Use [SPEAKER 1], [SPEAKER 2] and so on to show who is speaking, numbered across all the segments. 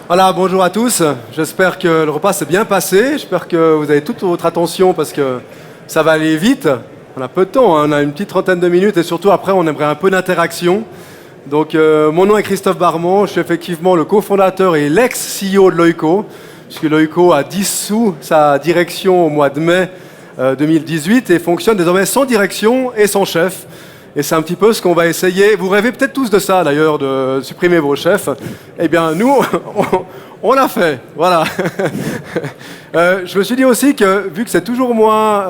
[SPEAKER 1] Voilà, bonjour à tous. J'espère que le repas s'est bien passé. J'espère que vous avez toute votre attention parce que ça va aller vite. On a peu de temps, hein. On a une petite trentaine de minutes et surtout après on aimerait un peu d'interaction. Donc mon nom est Christophe Barmont, je suis effectivement le cofondateur et l'ex-CEO de Loico, puisque Loico a dissous sa direction au mois de mai 2018 et fonctionne désormais sans direction et sans chef. Et c'est un petit peu ce qu'on va essayer. Vous rêvez peut-être tous de ça, d'ailleurs, de supprimer vos chefs. Eh bien, nous, on l'a fait. Voilà. Je me suis dit aussi que, vu que c'est toujours moi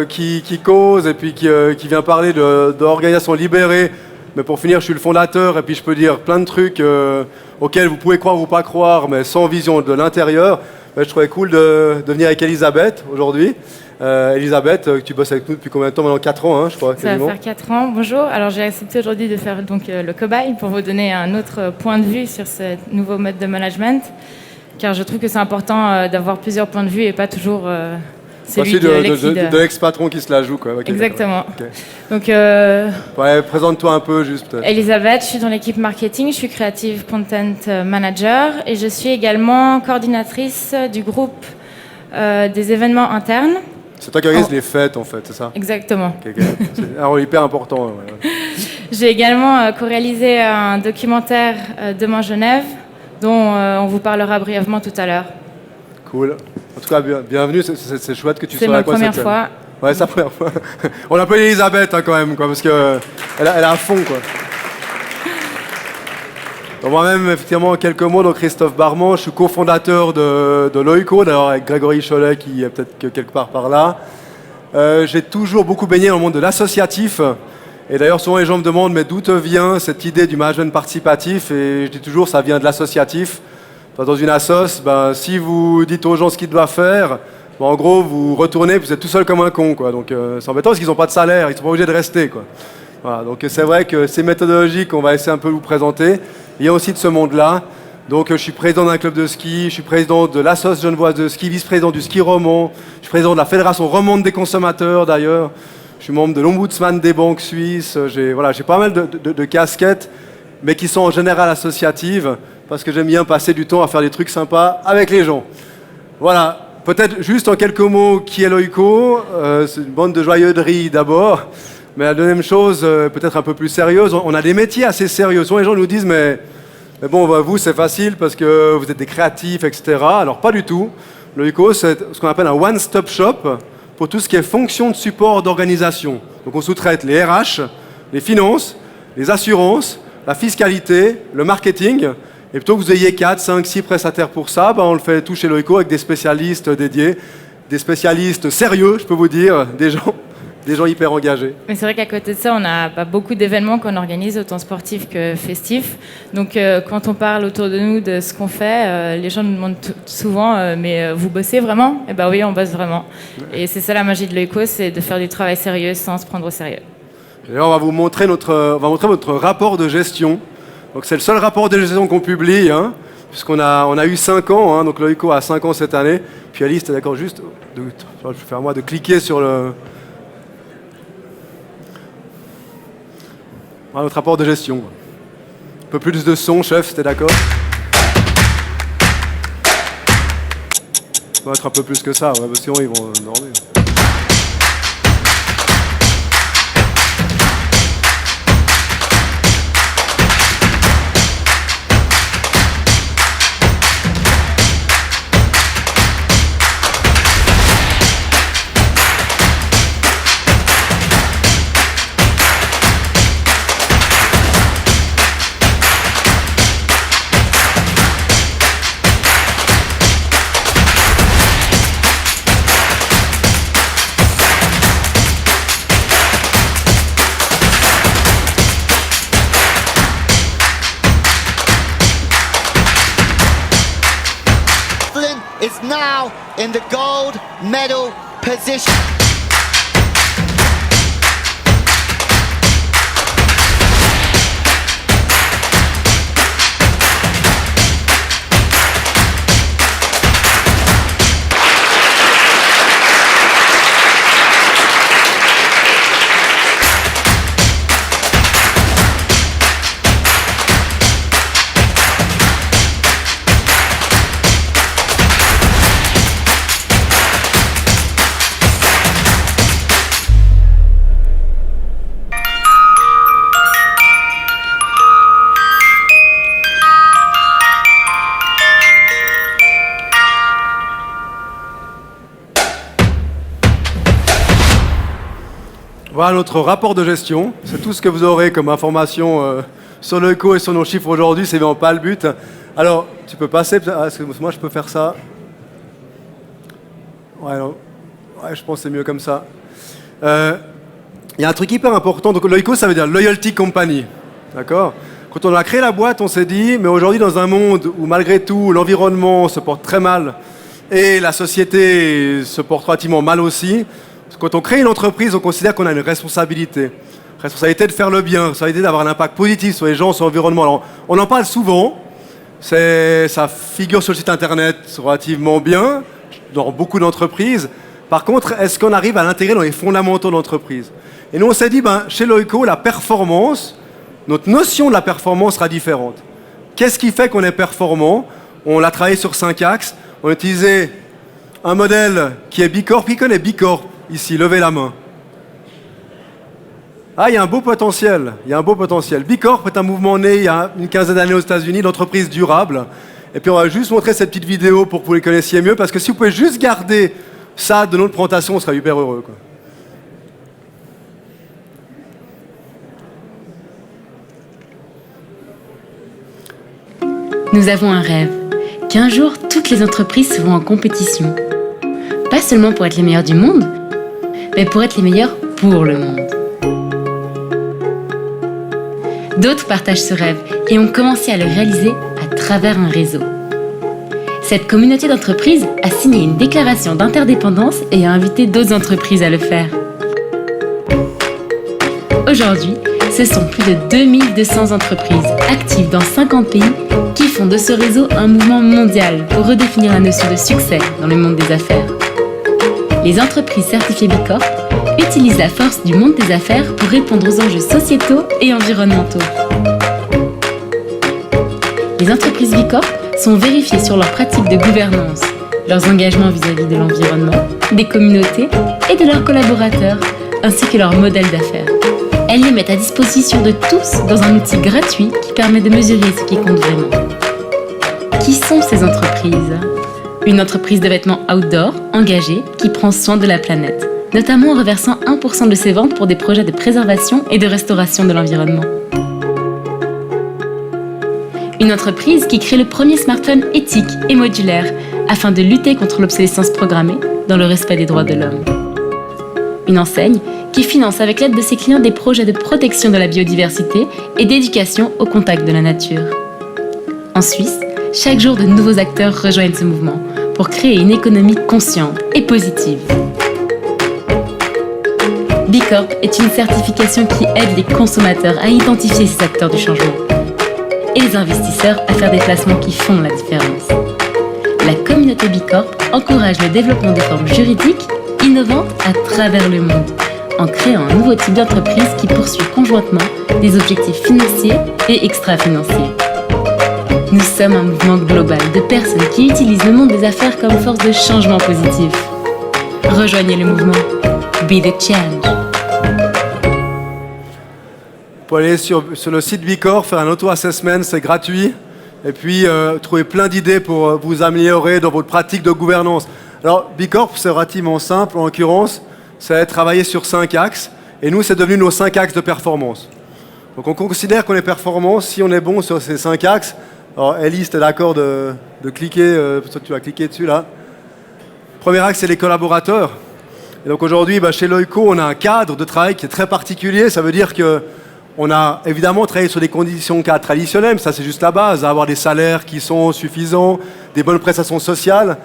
[SPEAKER 1] qui cause et puis qui vient parler d'organisation libérée, mais pour finir, je suis le fondateur et puis je peux dire plein de trucs auxquels vous pouvez croire ou pas croire, mais sans vision de l'intérieur, je trouvais cool de venir avec Elisabeth aujourd'hui. Elisabeth, tu bosses avec nous depuis combien de temps maintenant? 4 ans, hein, je crois.
[SPEAKER 2] Ça va faire 4 ans. Bonjour. Alors j'ai accepté aujourd'hui de faire donc le cobaye pour vous donner un autre point de vue sur ce nouveau mode de management, car je trouve que c'est important d'avoir plusieurs points de vue et pas toujours celui
[SPEAKER 1] de l'ex-patron qui se la joue, quoi. Okay,
[SPEAKER 2] exactement.
[SPEAKER 1] okay.
[SPEAKER 2] Donc,
[SPEAKER 1] ouais, présente-toi un peu juste. Peut-être.
[SPEAKER 2] Elisabeth, je suis dans l'équipe marketing, je suis creative content manager et je suis également coordinatrice du groupe des événements internes.
[SPEAKER 1] C'est toi qui organise les fêtes, en fait, c'est ça?
[SPEAKER 2] Exactement.
[SPEAKER 1] Okay. C'est un rôle hyper important. Ouais.
[SPEAKER 2] J'ai également co-réalisé un documentaire Demain Genève, dont on vous parlera brièvement tout à l'heure.
[SPEAKER 1] Cool. En tout cas, bienvenue, c'est chouette que tu sois
[SPEAKER 2] là. C'est ma première
[SPEAKER 1] cette
[SPEAKER 2] fois.
[SPEAKER 1] Ouais, c'est la première fois. On l'appelle Elisabeth, hein, quand même, quoi, parce qu'elle est à fond, quoi. Donc moi-même, effectivement, en quelques mots, donc Christophe Barmont, je suis cofondateur de Loico, d'ailleurs avec Grégory Cholet qui est peut-être quelque part par là. J'ai toujours beaucoup baigné dans le monde de l'associatif. Et d'ailleurs, souvent les gens me demandent mais d'où te vient cette idée du management participatif? Et je dis toujours ça vient de l'associatif. Enfin, dans une assoce, si vous dites aux gens ce qu'ils doivent faire, en gros, vous retournez, vous êtes tout seul comme un con, quoi. Donc c'est embêtant parce qu'ils n'ont pas de salaire, ils sont pas obligés de rester, quoi. Voilà, donc c'est vrai que ces méthodologies qu'on va essayer un peu de vous présenter, il y a aussi de ce monde-là. Donc je suis président d'un club de ski, je suis président de l'Association genevoise de ski, vice-président du ski roman, je suis président de la Fédération romande des consommateurs d'ailleurs, je suis membre de l'Ombudsman des banques suisses, j'ai pas mal de casquettes, mais qui sont en général associatives, parce que j'aime bien passer du temps à faire des trucs sympas avec les gens. Voilà, peut-être juste en quelques mots, qui est Loico? C'est une bande de joyeuderie d'abord. Mais la deuxième chose, peut-être un peu plus sérieuse, on a des métiers assez sérieux. Souvent les gens nous disent, mais bon, vous c'est facile parce que vous êtes des créatifs, etc. Alors pas du tout. Loico, c'est ce qu'on appelle un one-stop shop pour tout ce qui est fonction de support d'organisation. Donc on sous-traite les RH, les finances, les assurances, la fiscalité, le marketing. Et plutôt que vous ayez 4, 5, 6 prestataires pour ça, on le fait tout chez Loico avec des spécialistes dédiés, des spécialistes sérieux, je peux vous dire, des gens hyper engagés.
[SPEAKER 2] Mais c'est vrai qu'à côté de ça, on a beaucoup d'événements qu'on organise, autant sportifs que festifs. Donc quand on parle autour de nous de ce qu'on fait, les gens nous demandent souvent mais vous bossez vraiment? Eh bien oui, on bosse vraiment. Et c'est ça la magie de Loico, c'est de faire du travail sérieux sans se prendre au sérieux.
[SPEAKER 1] D'ailleurs, on va vous montrer notre rapport de gestion. Donc c'est le seul rapport de gestion qu'on publie, hein, puisqu'on a eu 5 ans, hein, donc Loico a 5 ans cette année. Puis Alice, t'es d'accord juste je vais faire moi de cliquer sur le... Voilà notre rapport de gestion. Un peu plus de son, chef, t'es d'accord? Ça va être un peu plus que ça, ouais, parce que sinon ils vont dormir.
[SPEAKER 3] Is now in the gold medal position.
[SPEAKER 1] Voilà notre rapport de gestion. C'est tout ce que vous aurez comme information sur Loico et sur nos chiffres aujourd'hui. C'est évidemment pas le but. Alors, tu peux passer. Est-ce que moi, je peux faire ça? Ouais, non. Ouais, je pense que c'est mieux comme ça. Il y a un truc hyper important. Donc, Loico, ça veut dire Loyalty Company. D'accord? Quand on a créé la boîte, on s'est dit, mais aujourd'hui, dans un monde où malgré tout, l'environnement se porte très mal et la société se porte relativement mal aussi, quand on crée une entreprise, on considère qu'on a une responsabilité. Responsabilité de faire le bien, responsabilité d'avoir un impact positif sur les gens, sur l'environnement. Alors, on en parle souvent, ça figure sur le site internet relativement bien, dans beaucoup d'entreprises. Par contre, est-ce qu'on arrive à l'intégrer dans les fondamentaux de l'entreprise? Et nous, on s'est dit, chez Loico, la performance, notre notion de la performance sera différente. Qu'est-ce qui fait qu'on est performant? On l'a travaillé sur 5 axes. On a utilisé un modèle qui est Bicorp. Qui connaît Bicorp ici? Levez la main. Ah, il y a un beau potentiel. Bicorp est un mouvement né il y a une quinzaine d'années aux États-Unis d'entreprise durable. Et puis on va juste montrer cette petite vidéo pour que vous les connaissiez mieux, parce que si vous pouvez juste garder ça de notre présentation, on sera hyper heureux, quoi.
[SPEAKER 4] Nous avons un rêve, qu'un jour, toutes les entreprises seront en compétition. Pas seulement pour être les meilleures du monde, mais pour être les meilleures pour le monde. D'autres partagent ce rêve et ont commencé à le réaliser à travers un réseau. Cette communauté d'entreprises a signé une déclaration d'interdépendance et a invité d'autres entreprises à le faire. Aujourd'hui, ce sont plus de 2200 entreprises actives dans 50 pays qui font de ce réseau un mouvement mondial pour redéfinir la notion de succès dans le monde des affaires. Les entreprises certifiées Bicorp utilisent la force du monde des affaires pour répondre aux enjeux sociétaux et environnementaux. Les entreprises Bicorp sont vérifiées sur leurs pratiques de gouvernance, leurs engagements vis-à-vis de l'environnement, des communautés et de leurs collaborateurs, ainsi que leur modèle d'affaires. Elles les mettent à disposition de tous dans un outil gratuit qui permet de mesurer ce qui compte vraiment. Qui sont ces entreprises? Une entreprise de vêtements outdoor, engagée, qui prend soin de la planète, notamment en reversant 1% de ses ventes pour des projets de préservation et de restauration de l'environnement. Une entreprise qui crée le premier smartphone éthique et modulaire afin de lutter contre l'obsolescence programmée dans le respect des droits de l'homme. Une enseigne qui finance avec l'aide de ses clients des projets de protection de la biodiversité et d'éducation au contact de la nature. En Suisse, chaque jour de nouveaux acteurs rejoignent ce mouvement pour créer une économie consciente et positive. Bicorp est une certification qui aide les consommateurs à identifier ces acteurs du changement et les investisseurs à faire des placements qui font la différence. La communauté Bicorp encourage le développement de formes juridiques innovantes à travers le monde, en créant un nouveau type d'entreprise qui poursuit conjointement des objectifs financiers et extra-financiers. Nous sommes un mouvement global de personnes qui utilisent le monde des affaires comme force de changement positif. Rejoignez le mouvement. Be the change.
[SPEAKER 1] Vous pouvez aller sur le site Bicorp, faire un auto-assessment, c'est gratuit. Et puis, trouver plein d'idées pour vous améliorer dans votre pratique de gouvernance. Alors, Bicorp, c'est relativement simple, en l'occurrence. C'est travailler sur 5 axes. Et nous, c'est devenu nos 5 axes de performance. Donc, on considère qu'on est performant si on est bon sur ces 5 axes. Alors, Ellie, t'es d'accord de cliquer, tu vas cliquer dessus, là. Premier axe, c'est les collaborateurs. Et donc, aujourd'hui, chez Loico, on a un cadre de travail qui est très particulier. Ça veut dire qu'on a évidemment travaillé sur des conditions de cadre traditionnelles. Ça, c'est juste la base. Avoir des salaires qui sont suffisants, des bonnes prestations sociales.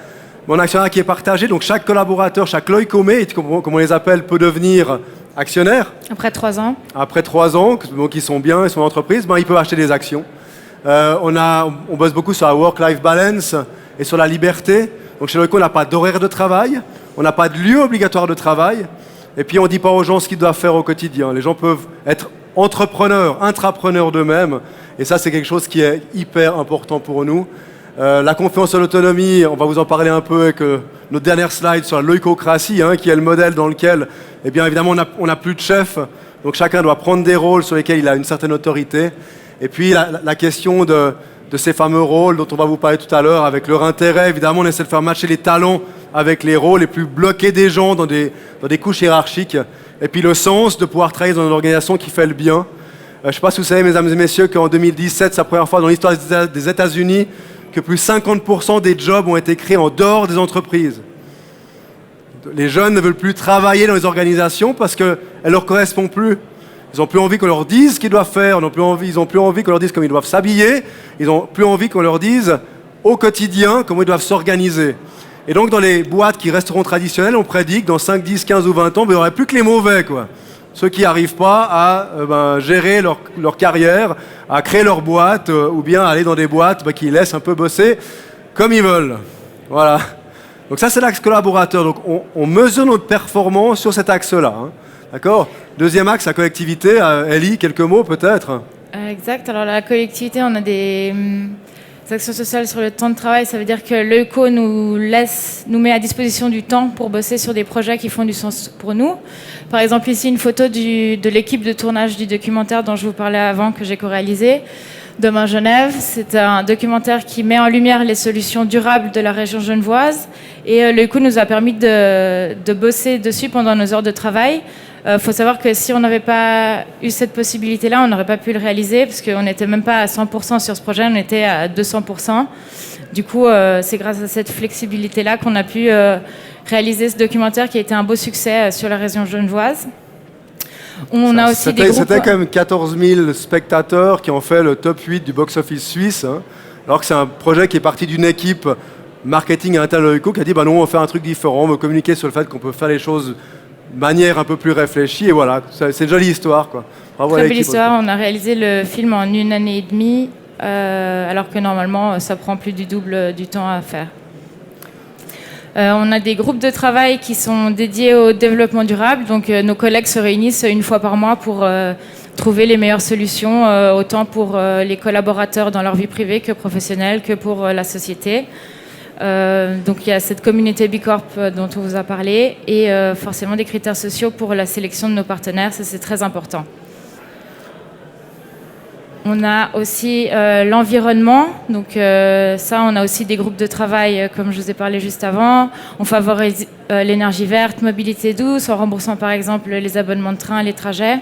[SPEAKER 1] Mon actionnaire qui est partagé, donc chaque collaborateur, chaque Loicomate, comme on les appelle, peut devenir actionnaire.
[SPEAKER 2] Après 3 ans.
[SPEAKER 1] Après 3 ans, donc ils sont bien, ils sont en entreprise, ils peuvent acheter des actions. On bosse beaucoup sur la work-life balance et sur la liberté. Donc chez Loico, on n'a pas d'horaire de travail, on n'a pas de lieu obligatoire de travail. Et puis on ne dit pas aux gens ce qu'ils doivent faire au quotidien. Les gens peuvent être entrepreneurs, intrapreneurs d'eux-mêmes. Et ça, c'est quelque chose qui est hyper important pour nous. La confiance en l'autonomie, on va vous en parler un peu avec notre dernière slide sur la loicocratie, qui est le modèle dans lequel, eh bien évidemment, on n'a plus de chef, donc chacun doit prendre des rôles sur lesquels il a une certaine autorité. Et puis la question de ces fameux rôles dont on va vous parler tout à l'heure, avec leur intérêt, évidemment, on essaie de faire matcher les talents avec les rôles les plus bloqués des gens dans des couches hiérarchiques. et puis le sens de pouvoir travailler dans une organisation qui fait le bien. Je ne sais pas si vous savez, mesdames et messieurs, qu'en 2017, c'est la première fois dans l'histoire des États-Unis que plus de 50% des jobs ont été créés en dehors des entreprises. Les jeunes ne veulent plus travailler dans les organisations parce qu'elles ne leur correspondent plus. Ils n'ont plus envie qu'on leur dise ce qu'ils doivent faire, ils n'ont plus envie qu'on leur dise comment ils doivent s'habiller, ils n'ont plus envie qu'on leur dise au quotidien comment ils doivent s'organiser. Et donc dans les boîtes qui resteront traditionnelles, on prédit que dans 5, 10, 15 ou 20 ans, il n'y aurait plus que les mauvais, quoi. Ceux qui n'arrivent pas à gérer leur carrière, à créer leur boîte, ou bien aller dans des boîtes qui laissent un peu bosser comme ils veulent. Voilà. Donc ça, c'est l'axe collaborateur. Donc on mesure notre performance sur cet axe-là. Hein. D'accord ? Deuxième axe, la collectivité. Ellie, quelques mots peut-être ?
[SPEAKER 2] Exact. Alors la collectivité, on a des actions sociales sur le temps de travail. Ça veut dire que l'ECO nous met à disposition du temps pour bosser sur des projets qui font du sens pour nous. Par exemple, ici, une photo de l'équipe de tournage du documentaire dont je vous parlais avant, que j'ai co-réalisé. Demain Genève, c'est un documentaire qui met en lumière les solutions durables de la région genevoise. Et l'ECO nous a permis de bosser dessus pendant nos heures de travail. Faut savoir que si on n'avait pas eu cette possibilité-là, on n'aurait pas pu le réaliser parce qu'on n'était même pas à 100% sur ce projet, on était à 200%. Du coup, c'est grâce à cette flexibilité-là qu'on a pu réaliser ce documentaire qui a été un beau succès sur la région genevoise.
[SPEAKER 1] C'était quand même 14 000 spectateurs qui ont fait le top 8 du box-office suisse, hein, alors que c'est un projet qui est parti d'une équipe marketing à l'intérieur de l'ECO qui a dit non, on va faire un truc différent, on veut communiquer sur le fait qu'on peut faire les choses de manière un peu plus réfléchie, et voilà, c'est une jolie histoire, quoi. Bravo.
[SPEAKER 2] Très belle histoire, on a réalisé le film en 1 année et demie, alors que normalement ça prend plus du double du temps à faire. On a des groupes de travail qui sont dédiés au développement durable. Donc nos collègues se réunissent une fois par mois pour trouver les meilleures solutions, autant pour les collaborateurs dans leur vie privée que professionnelle, que pour la société. Donc il y a cette communauté Bicorp dont on vous a parlé et forcément des critères sociaux pour la sélection de nos partenaires. Ça, c'est très important. On a aussi l'environnement, donc ça on a aussi des groupes de travail comme je vous ai parlé juste avant. On favorise l'énergie verte, mobilité douce en remboursant par exemple les abonnements de train, les trajets.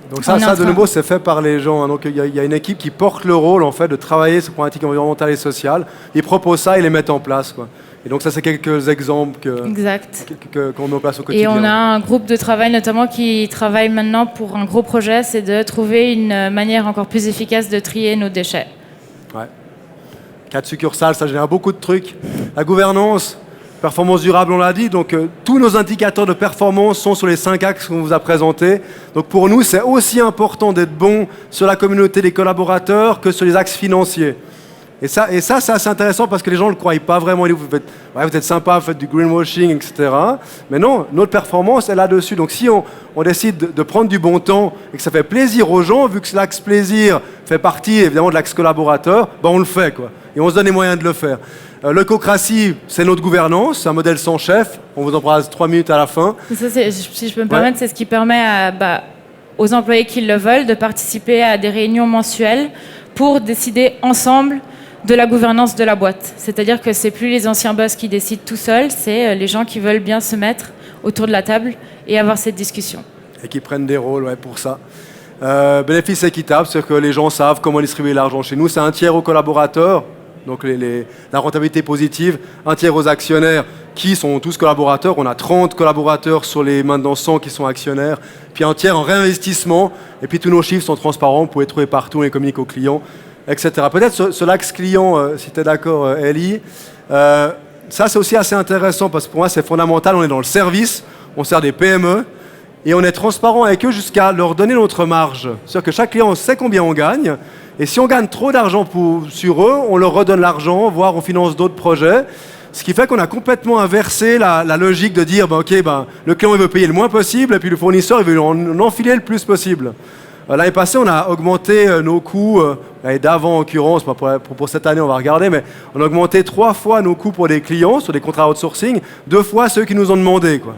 [SPEAKER 1] Donc ça de nouveau c'est fait par les gens, hein. Donc il y a une équipe qui porte le rôle en fait de travailler ces problématiques environnementales et sociales. Ils proposent ça et les mettent en place, quoi. Et donc ça, c'est quelques exemples qu'on met en place au quotidien.
[SPEAKER 2] Et on a un groupe de travail notamment qui travaille maintenant pour un gros projet, c'est de trouver une manière encore plus efficace de trier nos déchets.
[SPEAKER 1] Ouais. 4 succursales, ça génère beaucoup de trucs. La gouvernance, performance durable, on l'a dit. Donc tous nos indicateurs de performance sont sur les 5 axes qu'on vous a présentés. Donc pour nous, c'est aussi important d'être bon sur la communauté des collaborateurs que sur les axes financiers. Et ça, c'est assez intéressant parce que les gens ne le croient pas vraiment. Vous êtes sympa, vous faites du greenwashing, etc. Mais non, notre performance est là-dessus. Donc si on décide de prendre du bon temps et que ça fait plaisir aux gens, vu que l'axe plaisir fait partie évidemment de l'axe collaborateur, on le fait, quoi. Et on se donne les moyens de le faire. L'Ecocratie, c'est notre gouvernance, c'est un modèle sans chef. On vous en parlera 3 minutes à la fin.
[SPEAKER 2] Ça, si je peux me permettre, c'est ce qui permet aux employés qui le veulent de participer à des réunions mensuelles pour décider ensemble de la gouvernance de la boîte. C'est-à-dire que c'est plus les anciens boss qui décident tout seuls, c'est les gens qui veulent bien se mettre autour de la table et avoir cette discussion. Et
[SPEAKER 1] qui prennent des rôles pour ça. Bénéfice équitable, c'est-à-dire que les gens savent comment distribuer l'argent chez nous. C'est 1/3 aux collaborateurs, donc la rentabilité positive, 1/3 aux actionnaires qui sont tous collaborateurs. On a 30 collaborateurs sur les maintenant 100 qui sont actionnaires, puis 1/3 en réinvestissement, et puis tous nos chiffres sont transparents, vous pouvez les trouver partout, on les communique aux clients, etc. Peut-être sur l'axe client, si tu es d'accord, Ellie, ça c'est aussi assez intéressant parce que pour moi c'est fondamental, on est dans le service, on sert des PME et on est transparent avec eux jusqu'à leur donner notre marge. C'est-à-dire que chaque client sait combien on gagne et si on gagne trop d'argent sur eux, on leur redonne l'argent, voire on finance d'autres projets. Ce qui fait qu'on a complètement inversé la logique de dire le client il veut payer le moins possible et puis le fournisseur il veut en enfiler le plus possible. L'année passée, on a augmenté nos coûts, l'année d'avant en l'occurrence, pour cette année on va regarder, mais on a augmenté 3 fois nos coûts pour des clients sur des contrats outsourcing, 2 fois ceux qui nous ont demandé, quoi.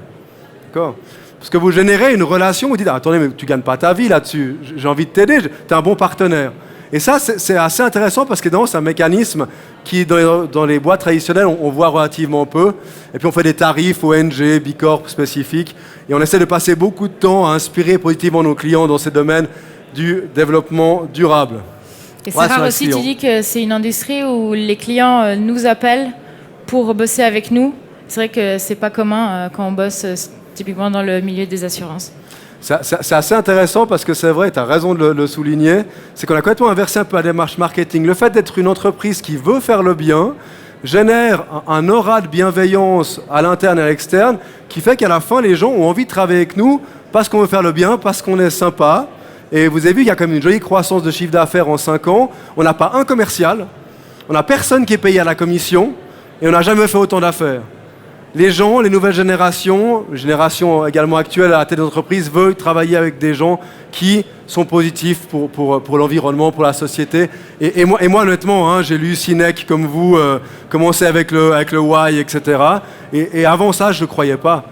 [SPEAKER 1] D'accord ? Parce que vous générez une relation, vous dites attendez, mais tu ne gagnes pas ta vie là-dessus, j'ai envie de t'aider, tu es un bon partenaire. Et ça, c'est assez intéressant parce que c'est un mécanisme qui, dans les boîtes traditionnelles, on voit relativement peu. Et puis on fait des tarifs ONG, Bicorp spécifiques. Et on essaie de passer beaucoup de temps à inspirer positivement nos clients dans ces domaines du développement durable.
[SPEAKER 2] Et c'est rare aussi, tu dis que c'est une industrie où les clients nous appellent pour bosser avec nous. C'est vrai que c'est pas commun quand on bosse typiquement dans le milieu des assurances.
[SPEAKER 1] C'est assez intéressant parce que c'est vrai, tu as raison de le souligner, c'est qu'on a complètement inversé un peu la démarche marketing. Le fait d'être une entreprise qui veut faire le bien génère un aura de bienveillance à l'interne et à l'externe qui fait qu'à la fin, les gens ont envie de travailler avec nous parce qu'on veut faire le bien, parce qu'on est sympa. Et vous avez vu, il y a quand même une jolie croissance de chiffre d'affaires en 5 ans. On n'a pas un commercial, on n'a personne qui est payé à la commission et on n'a jamais fait autant d'affaires. Les gens, les nouvelles générations également actuelles à la tête d'entreprise, veulent travailler avec des gens qui sont positifs pour l'environnement, pour la société. Et moi honnêtement, j'ai lu Sinek comme vous, commencer avec le why, etc. Et avant ça, je ne croyais pas.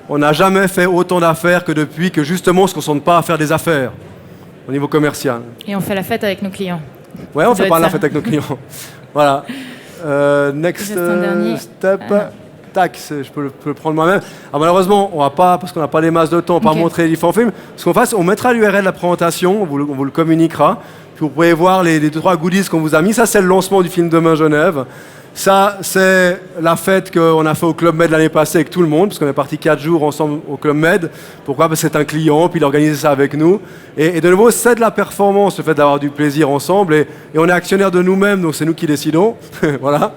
[SPEAKER 1] On n'a jamais fait autant d'affaires que depuis que justement on ne se concentre pas à faire des affaires au niveau commercial.
[SPEAKER 2] Et on fait la fête avec nos clients.
[SPEAKER 1] Ouais, on fait pas la fête avec nos clients. Voilà. Next step. Tac, je peux le prendre moi-même. Alors malheureusement, on va pas, parce qu'on n'a pas les masses de temps, on va pas montrer les différents films. Ce qu'on fasse, on mettra l'URL de la présentation, on vous le communiquera. Puis vous pouvez voir les 2-3 goodies qu'on vous a mis. Ça, c'est le lancement du film Demain Genève. Ça, c'est la fête qu'on a fait au Club Med l'année passée avec tout le monde, parce qu'on est parti 4 jours ensemble au Club Med. Pourquoi ? Parce que c'est un client, puis il a organisé ça avec nous. Et de nouveau, c'est de la performance, le fait d'avoir du plaisir ensemble. Et on est actionnaire de nous-mêmes, donc c'est nous qui décidons. Voilà.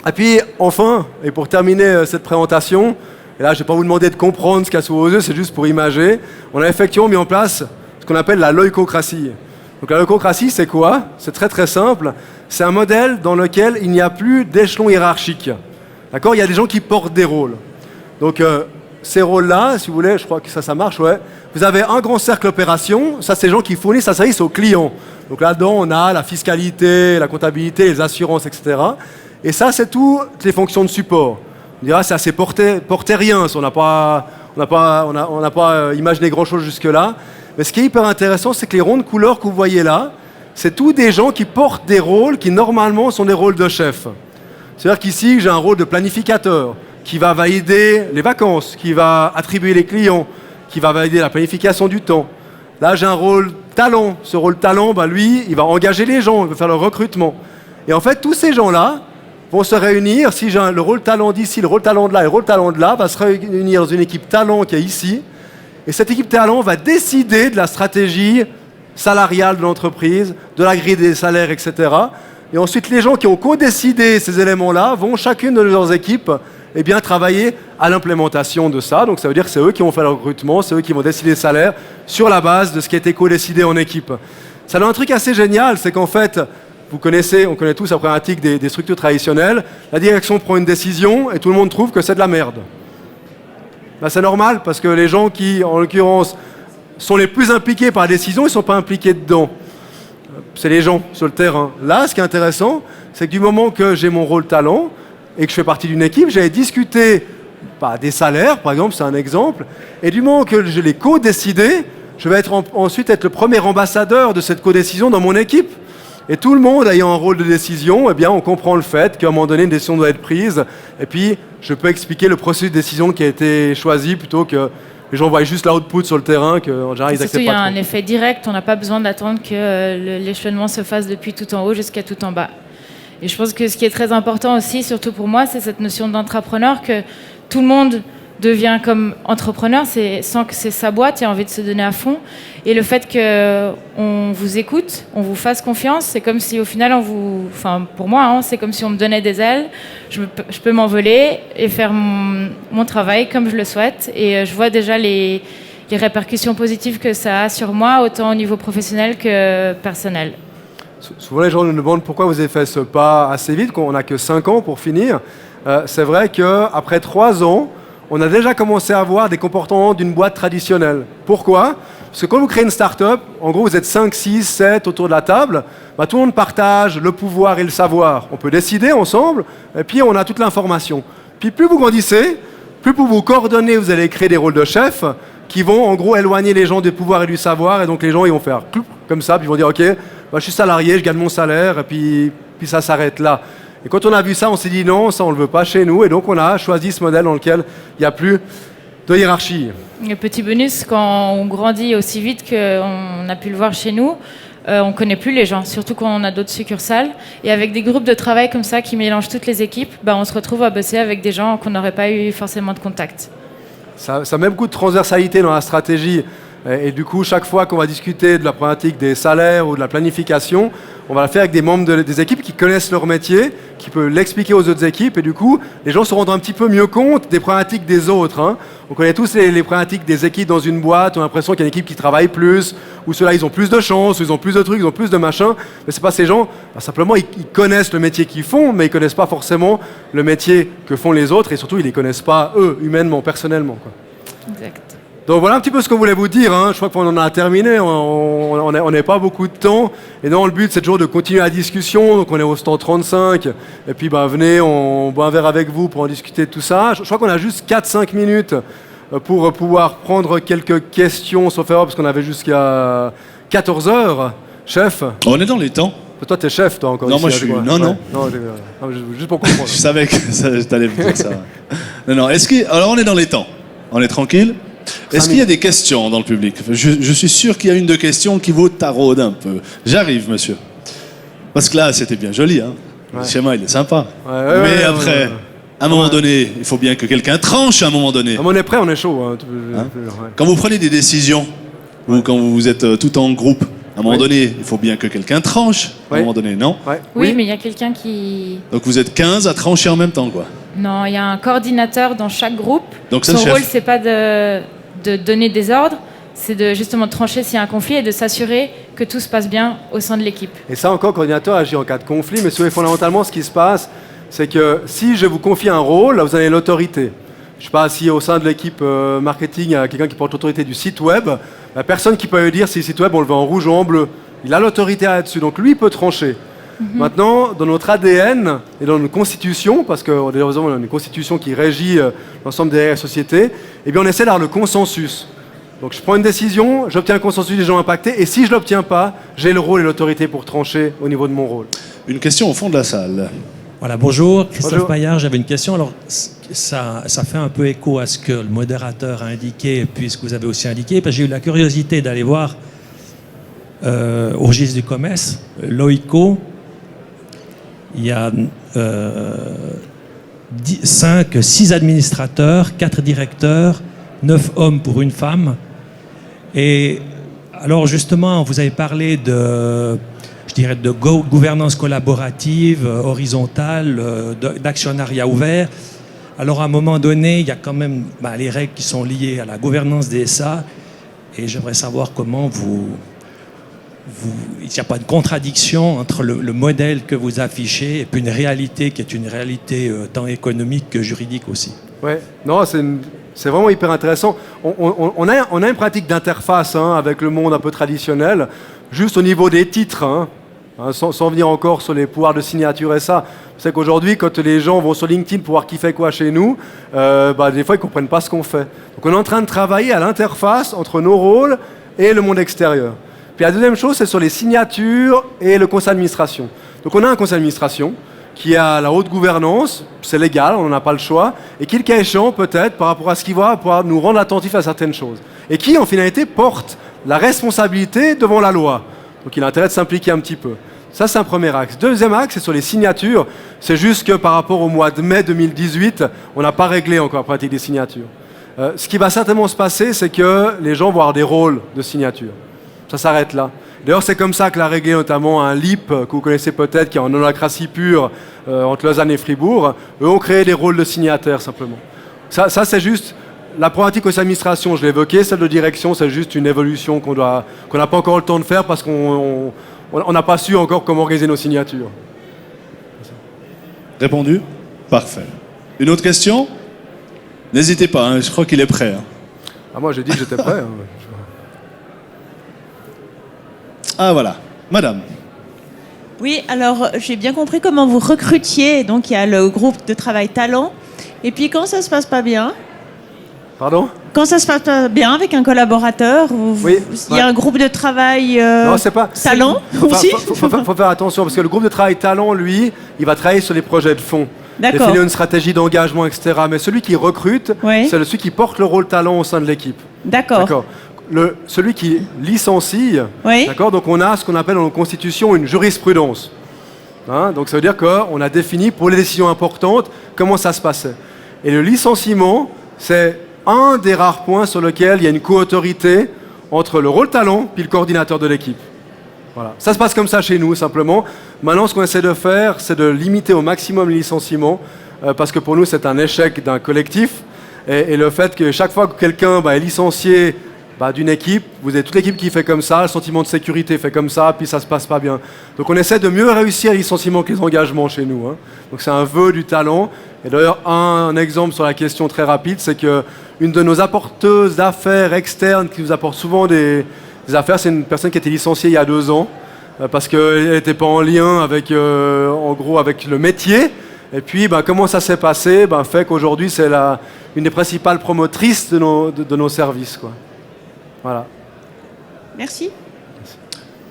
[SPEAKER 1] Et puis, enfin, et pour terminer cette présentation, et là, je ne vais pas vous demander de comprendre ce qu'il y a sous vos yeux, c'est juste pour imager, on a effectivement mis en place ce qu'on appelle la leucocratie. Donc la leucocratie, c'est quoi ? C'est très très simple. C'est un modèle dans lequel il n'y a plus d'échelon hiérarchique. D'accord ? Il y a des gens qui portent des rôles. Donc ces rôles-là, si vous voulez, je crois que ça marche, ouais. Vous avez un grand cercle opération, ça c'est les gens qui fournissent un service aux clients. Donc là-dedans, on a la fiscalité, la comptabilité, les assurances, etc. Et ça, c'est toutes les fonctions de support. On dira c'est assez portérien, on n'a pas imaginé grand-chose jusque-là. Mais ce qui est hyper intéressant, c'est que les ronds de couleur que vous voyez là, c'est tous des gens qui portent des rôles qui normalement sont des rôles de chef. C'est-à-dire qu'ici, j'ai un rôle de planificateur qui va valider les vacances, qui va attribuer les clients, qui va valider la planification du temps. Là, j'ai un rôle talent. Ce rôle talent, lui, il va engager les gens, il va faire le recrutement. Et en fait, tous ces gens-là vont se réunir, si j'ai le rôle talent d'ici, le rôle talent de là et le rôle talent de là, va se réunir dans une équipe talent qui est ici. Et cette équipe talent va décider de la stratégie salariale de l'entreprise, de la grille des salaires, etc. Et ensuite, les gens qui ont co-décidé ces éléments-là vont, chacune de leurs équipes, travailler à l'implémentation de ça. Donc ça veut dire que c'est eux qui vont faire le recrutement, c'est eux qui vont décider les salaires sur la base de ce qui a été co-décidé en équipe. Ça donne un truc assez génial, c'est qu'en fait, on connaît tous la problématique des structures traditionnelles. La direction prend une décision et tout le monde trouve que c'est de la merde. C'est normal parce que les gens qui, en l'occurrence, sont les plus impliqués par la décision, ils ne sont pas impliqués dedans. C'est les gens sur le terrain. Là, ce qui est intéressant, c'est que du moment que j'ai mon rôle talent et que je fais partie d'une équipe, j'allais discuter des salaires, par exemple, c'est un exemple, et du moment que je l'ai co-décidé, je vais ensuite être le premier ambassadeur de cette co-décision dans mon équipe. Et tout le monde ayant un rôle de décision, on comprend le fait qu'à un moment donné, une décision doit être prise. Et puis, je peux expliquer le processus de décision qui a été choisi plutôt que les gens voient juste l'output sur le terrain, qu'en général, ils acceptent pas.
[SPEAKER 2] Il y a un effet direct, on n'a pas besoin d'attendre que l'échelonnement se fasse depuis tout en haut jusqu'à tout en bas. Et je pense que ce qui est très important aussi, surtout pour moi, c'est cette notion d'entrepreneur, que tout le monde devient comme entrepreneur, sans que c'est sa boîte, il a envie de se donner à fond. Et le fait qu'on vous écoute, on vous fasse confiance, c'est comme si au final, pour moi, c'est comme si on me donnait des ailes, je peux m'envoler et faire mon travail comme je le souhaite. Et je vois déjà les répercussions positives que ça a sur moi, autant au niveau professionnel que personnel.
[SPEAKER 1] Souvent, les gens nous demandent pourquoi vous avez fait ce pas assez vite, qu'on n'a que 5 ans pour finir. C'est vrai qu'après 3 ans, on a déjà commencé à avoir des comportements d'une boîte traditionnelle. Pourquoi ? Parce que quand vous créez une start-up, en gros, vous êtes 5, 6, 7 autour de la table, tout le monde partage le pouvoir et le savoir. On peut décider ensemble, et puis on a toute l'information. Puis plus vous grandissez, plus pour vous coordonner, vous allez créer des rôles de chef qui vont en gros éloigner les gens du pouvoir et du savoir, et donc les gens ils vont faire comme ça, puis ils vont dire, ok, je suis salarié, je gagne mon salaire, et puis ça s'arrête là. Et quand on a vu ça, on s'est dit non, ça on ne le veut pas chez nous, et donc on a choisi ce modèle dans lequel il n'y a plus de hiérarchie.
[SPEAKER 2] Le petit bonus, quand on grandit aussi vite qu'on a pu le voir chez nous, on ne connaît plus les gens, surtout quand on a d'autres succursales. Et avec des groupes de travail comme ça qui mélangent toutes les équipes, on se retrouve à bosser avec des gens qu'on n'aurait pas eu forcément de contact.
[SPEAKER 1] Ça met beaucoup de transversalité dans la stratégie. Et du coup, chaque fois qu'on va discuter de la problématique des salaires ou de la planification, on va la faire avec des membres des équipes qui connaissent leur métier, qui peuvent l'expliquer aux autres équipes. Et du coup, les gens se rendent un petit peu mieux compte des problématiques des autres. Hein. On connaît tous les problématiques des équipes dans une boîte. On a l'impression qu'il y a une équipe qui travaille plus, ou ceux-là, ils ont plus de chance, ou ils ont plus de trucs, ils ont plus de machins. Mais c'est pas ces gens. Simplement, ils connaissent le métier qu'ils font, mais ils connaissent pas forcément le métier que font les autres. Et surtout, ils les connaissent pas, eux, humainement, personnellement, quoi.
[SPEAKER 2] Exact.
[SPEAKER 1] Donc voilà un petit peu ce qu'on voulait vous dire. Hein. Je crois qu'on en a terminé. On n'a pas beaucoup de temps. Et non, le but, c'est toujours de continuer la discussion. Donc on est au stand 35. Et puis venez, on boit un verre avec vous pour en discuter de tout ça. Je crois qu'on a juste 4-5 minutes pour pouvoir prendre quelques questions, sauf erreur, parce qu'on avait jusqu'à 14h. Chef.
[SPEAKER 5] On est dans les temps.
[SPEAKER 1] Toi, t'es chef, toi, encore.
[SPEAKER 5] Non,
[SPEAKER 1] ici,
[SPEAKER 5] moi, je suis... Non.
[SPEAKER 1] Juste pour comprendre.
[SPEAKER 5] Je savais que t'allais me dire ça. Non. Alors, on est dans les temps. On est tranquille. Est-ce qu'il y a des questions dans le public? Je suis sûr qu'il y a une de questions qui vous taraude un peu. J'arrive, monsieur. Parce que là, c'était bien joli. Hein. Le schéma, il est sympa. Mais après, à un moment donné, il faut bien que quelqu'un tranche à un moment donné.
[SPEAKER 1] On est prêt, on est chaud. Hein.
[SPEAKER 5] Quand vous prenez des décisions, ou quand vous êtes tout en groupe, à un moment donné, il faut bien que quelqu'un tranche. À un moment donné, non?
[SPEAKER 2] Oui, mais il y a quelqu'un qui...
[SPEAKER 5] Donc vous êtes 15 à trancher en même temps, quoi.
[SPEAKER 2] Non, il y a un coordinateur dans chaque groupe.
[SPEAKER 5] Donc
[SPEAKER 2] son rôle, c'est pas de donner des ordres, c'est de justement trancher s'il y a un conflit et de s'assurer que tout se passe bien au sein de l'équipe.
[SPEAKER 1] Et ça encore, le coordinateur agit en cas de conflit, mais fondamentalement, ce qui se passe, c'est que si je vous confie un rôle, là, vous avez l'autorité. Je ne sais pas si au sein de l'équipe marketing, il y a quelqu'un qui porte l'autorité du site web, la personne qui peut lui dire si le site web, on le veut en rouge ou en bleu. Il a l'autorité là-dessus, donc lui, il peut trancher. Maintenant, dans notre ADN et dans notre constitution, parce qu'on a une constitution qui régit l'ensemble des sociétés, eh bien on essaie d'avoir le consensus. Donc je prends une décision, j'obtiens un consensus des gens impactés, et si je ne l'obtiens pas, j'ai le rôle et l'autorité pour trancher au niveau de mon rôle.
[SPEAKER 5] Une question au fond de la salle.
[SPEAKER 6] Voilà, bonjour, Christophe Maillard, j'avais une question. Alors, ça fait un peu écho à ce que le modérateur a indiqué, puis ce que vous avez aussi indiqué, parce que j'ai eu la curiosité d'aller voir au registre du commerce, l'OICO. Il y a 6 administrateurs, 4 directeurs, 9 hommes pour une femme. Et alors justement, vous avez parlé de gouvernance collaborative, horizontale, d'actionnariat ouvert. Alors à un moment donné, il y a quand même les règles qui sont liées à la gouvernance des SA. Et j'aimerais savoir comment il n'y a pas de contradiction entre le modèle que vous affichez et puis une réalité qui est une réalité tant économique que juridique aussi.
[SPEAKER 1] Ouais, non, c'est vraiment hyper intéressant. On a une pratique d'interface avec le monde un peu traditionnel, juste au niveau des titres, sans venir encore sur les pouvoirs de signature et ça. C'est qu'aujourd'hui, quand les gens vont sur LinkedIn pour voir qui fait quoi chez nous, des fois, ils ne comprennent pas ce qu'on fait. Donc on est en train de travailler à l'interface entre nos rôles et le monde extérieur. Puis la deuxième chose, c'est sur les signatures et le conseil d'administration. Donc on a un conseil d'administration qui a la haute gouvernance, c'est légal, on n'en a pas le choix, et qui, le cas échéant, peut-être, par rapport à ce qu'il va pouvoir nous rendre attentifs à certaines choses. Et qui, en finalité, porte la responsabilité devant la loi. Donc il a intérêt de s'impliquer un petit peu. Ça, c'est un premier axe. Deuxième axe, c'est sur les signatures. C'est juste que par rapport au mois de mai 2018, on n'a pas réglé encore la pratique des signatures. Ce qui va certainement se passer, c'est que les gens vont avoir des rôles de signature. Ça s'arrête là. D'ailleurs, c'est comme ça que l'a réglé notamment un LIP, que vous connaissez peut-être, qui est en holacratie pure entre Lausanne et Fribourg. Eux ont créé des rôles de signataires, simplement. Ça c'est juste la problématique aux administrations, je l'ai évoqué, celle de direction, c'est juste une évolution qu'on n'a pas encore le temps de faire parce qu'on n'a pas su encore comment organiser nos signatures.
[SPEAKER 5] Répondu? Parfait. Une autre question? N'hésitez pas, je crois qu'il est prêt.
[SPEAKER 1] Ah, moi, j'ai dit que j'étais prêt.
[SPEAKER 5] Ah voilà, madame.
[SPEAKER 7] Oui, alors j'ai bien compris comment vous recrutiez. Donc il y a le groupe de travail talent. Et puis quand ça se passe pas bien.
[SPEAKER 1] Pardon?
[SPEAKER 7] Quand ça se passe pas bien avec un collaborateur,
[SPEAKER 1] Oui,
[SPEAKER 7] il y a un groupe de travail
[SPEAKER 1] Non, c'est pas.
[SPEAKER 7] talent
[SPEAKER 1] Enfin,
[SPEAKER 7] aussi.
[SPEAKER 1] faut faire attention parce que le groupe de travail talent, lui, il va travailler sur les projets de fond.
[SPEAKER 7] D'accord.
[SPEAKER 1] Définir une stratégie d'engagement, etc. Mais celui qui recrute,
[SPEAKER 7] Oui.
[SPEAKER 1] c'est celui qui porte le rôle talent au sein de l'équipe.
[SPEAKER 7] D'accord.
[SPEAKER 1] Celui qui licencie,
[SPEAKER 7] Oui.
[SPEAKER 1] d'accord. Donc on a ce qu'on appelle dans nos constitutions une jurisprudence. Hein, donc ça veut dire qu'on a défini pour les décisions importantes comment ça se passait. Et le licenciement, c'est un des rares points sur lequel il y a une co-autorité entre le rôle talent puis le coordinateur de l'équipe. Voilà. Ça se passe comme ça chez nous, simplement. Maintenant, ce qu'on essaie de faire, c'est de limiter au maximum les licenciements, parce que pour nous, c'est un échec d'un collectif. Et le fait que chaque fois que quelqu'un est licencié d'une équipe, vous avez toute l'équipe qui fait comme ça, le sentiment de sécurité fait comme ça, puis ça se passe pas bien. Donc on essaie de mieux réussir les licenciements que les engagements chez nous. Hein. Donc c'est un vœu du talent. Et d'ailleurs, un exemple sur la question très rapide, c'est qu'une de nos apporteuses d'affaires externes qui nous apporte souvent des affaires, c'est une personne qui a été licenciée il y a 2 ans, parce qu'elle n'était pas en lien avec, en gros, avec le métier. Et puis, comment ça s'est passé fait qu'aujourd'hui, c'est une des principales promotrices de nos services, quoi. Voilà.
[SPEAKER 7] Merci.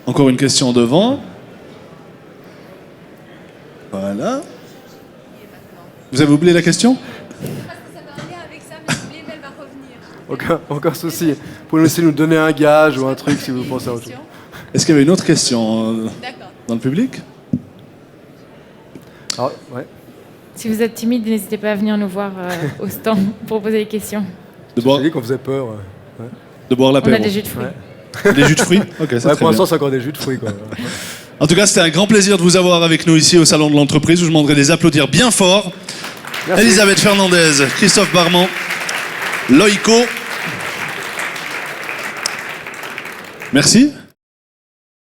[SPEAKER 5] Encore une question devant. Voilà. Vous avez oublié la question?
[SPEAKER 1] Aucun souci. Vous pouvez aussi nous donner un gage ou un truc si vous pensez à autre chose.
[SPEAKER 5] Est-ce qu'il y avait une autre question dans le public?
[SPEAKER 1] Alors, ouais.
[SPEAKER 2] Si vous êtes timide, n'hésitez pas à venir nous voir au stand pour poser des questions.
[SPEAKER 1] J'ai dit qu'on faisait peur. Ouais.
[SPEAKER 5] De boire
[SPEAKER 2] On
[SPEAKER 5] l'apéro.
[SPEAKER 2] a des jus de fruits.
[SPEAKER 5] Ouais. Des jus de fruits? Ok, c'est très
[SPEAKER 1] pour l'instant,
[SPEAKER 5] bien.
[SPEAKER 1] c'est encore des jus de fruits, quoi.
[SPEAKER 5] En tout cas, c'était un grand plaisir de vous avoir avec nous ici au Salon de l'Entreprise. Je vous demanderai de les applaudir bien fort.
[SPEAKER 1] Merci.
[SPEAKER 5] Elisabeth Fernandez, Christophe Barman, Loïco. Merci.